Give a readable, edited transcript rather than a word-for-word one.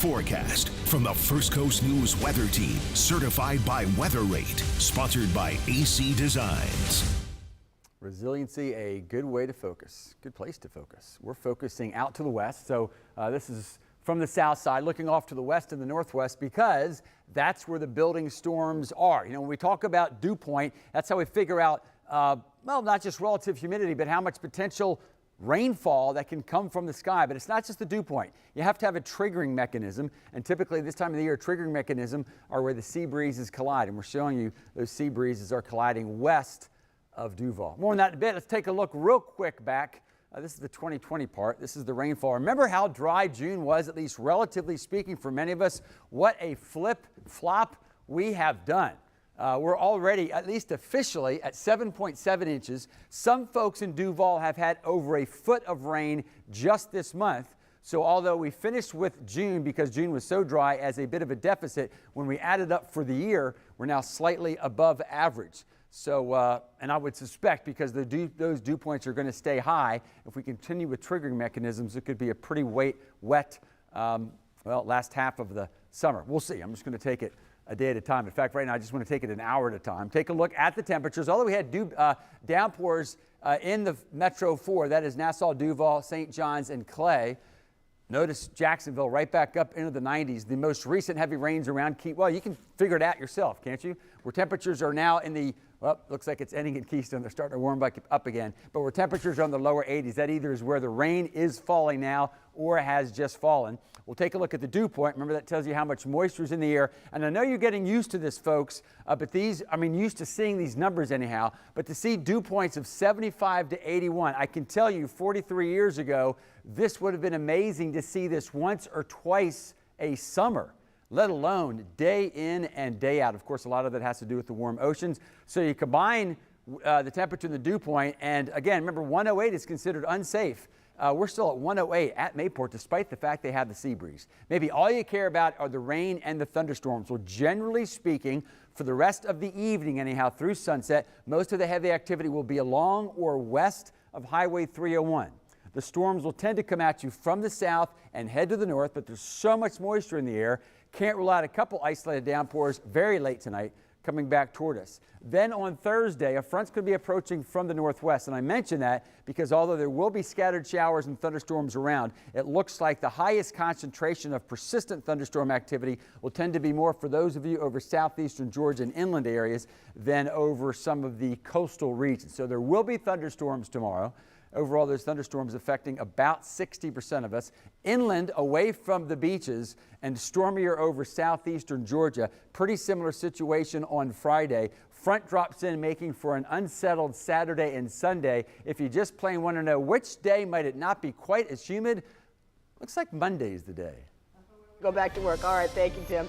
forecast from the First Coast News Weather Team, certified by Weather Rate, sponsored by AC Designs. Resiliency, a good way to focus, good place to focus. We're focusing out to the west, so this is from the south side, looking off to the west and the northwest, because that's where the building storms are. You know, when we talk about dew point, that's how we figure out, well, not just relative humidity, but how much potential rainfall that can come from the sky. But it's not just the dew point. You have to have a triggering mechanism, and typically this time of the year, triggering mechanism are where the sea breezes collide, and we're showing you those sea breezes are colliding west of Duval. More on that in a bit. Let's take a look real quick back. This is the 2020 part. This is the rainfall. Remember how dry June was, at least relatively speaking for many of us? What a flip-flop we have done. We're already, at least officially, at 7.7 inches. Some folks in Duval have had over a foot of rain just this month. So although we finished with June, because June was so dry, as a bit of a deficit, when we added up for the year, we're now slightly above average. So, and I would suspect, because those dew points are going to stay high, if we continue with triggering mechanisms, it could be a pretty wet, well, last half of the summer. We'll see. I'm just going to take it a day at a time. In fact, right now, I just want to take it an hour at a time. Take a look at the temperatures. Although we had downpours in the Metro 4, that is Nassau, Duval, St. John's, and Clay. Notice Jacksonville right back up into the 90s. The most recent heavy rains around well, you can figure it out yourself, can't you? Where temperatures are now in the, well, looks like it's ending in Keystone. They're starting to warm back up again. But where temperatures are in the lower 80s, that either is where the rain is falling now or has just fallen. We'll take a look at the dew point. Remember, that tells you how much moisture is in the air. And I know you're getting used to this, folks, but used to seeing these numbers anyhow. But to see dew points of 75 to 81, I can tell you 43 years ago, this would have been amazing to see this once or twice a summer, let alone day in and day out. Of course, a lot of that has to do with the warm oceans. So you combine the temperature and the dew point, and again, remember, 108 is considered unsafe. We're still at 108 at Mayport, despite the fact they have the sea breeze. Maybe all you care about are the rain and the thunderstorms. Well, generally speaking, for the rest of the evening anyhow, through sunset, most of the heavy activity will be along or west of Highway 301. The storms will tend to come at you from the south and head to the north, but there's so much moisture in the air, can't rule out a couple isolated downpours very late tonight coming back toward us. Then on Thursday, a front's could be approaching from the northwest, and I mention that because although there will be scattered showers and thunderstorms around, it looks like the highest concentration of persistent thunderstorm activity will tend to be more for those of you over southeastern Georgia and inland areas than over some of the coastal regions. So there will be thunderstorms tomorrow. Overall, those thunderstorms affecting about 60% of us. Inland, away from the beaches, and stormier over southeastern Georgia. Pretty similar situation on Friday. Front drops in, making for an unsettled Saturday and Sunday. If you just plain want to know which day might it not be quite as humid, looks like Monday's the day. Go back to work. All right, thank you, Tim.